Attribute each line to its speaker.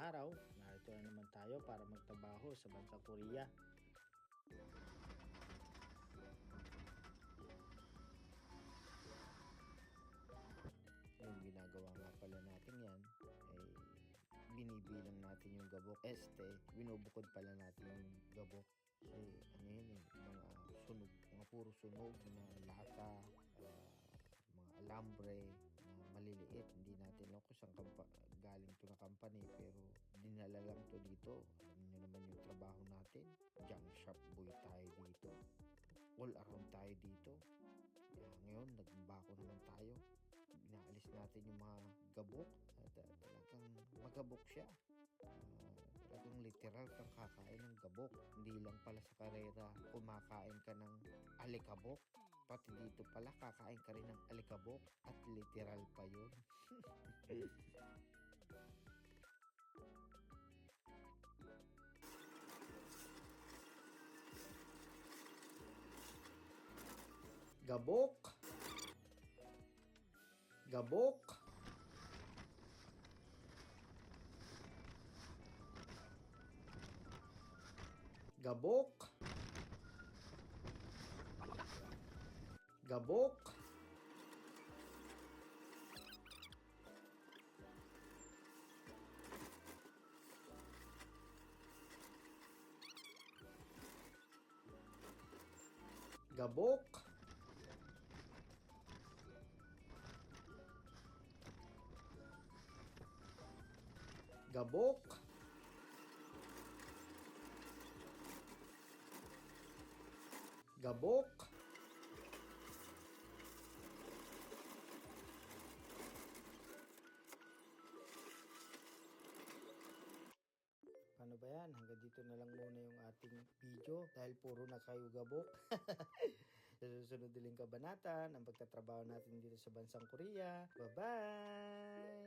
Speaker 1: araw, narito na naman tayo para magtrabaho sa bansang Korea. Yung ginagawa nga pala natin yan ay binibilang natin yung gabok. Binubukod pala natin yung gabok. Kasi ano yun mga sunog, mga puro sunog na lata, mga alambre na maliliit. Hindi natin alam kung saan galing to na company, pero dinala lang to dito. Alam niyo naman yung trabaho natin. Junk shop boy tayo dito. All around tayo dito. Kaya ngayon, nagbako naman tayo. Inaalis natin yung mga gabok at talagang magabok siya. Talagang literal kang kakain ng gabok. Hindi lang pala sa karera kumakain ka ng alikabok. Pati dito pala kakain ka rin ng alikabok at literal pa yun. Gabok. Gabok. Gabok. Gabok. Gabok. Gabok. Gabok. Paano ba yan? Hanggang dito na lang muna yung ating video dahil puro na kayo gabok. Sa susunod uling kabanata ng pagtatrabaho natin dito sa bansang Korea. Bye-bye!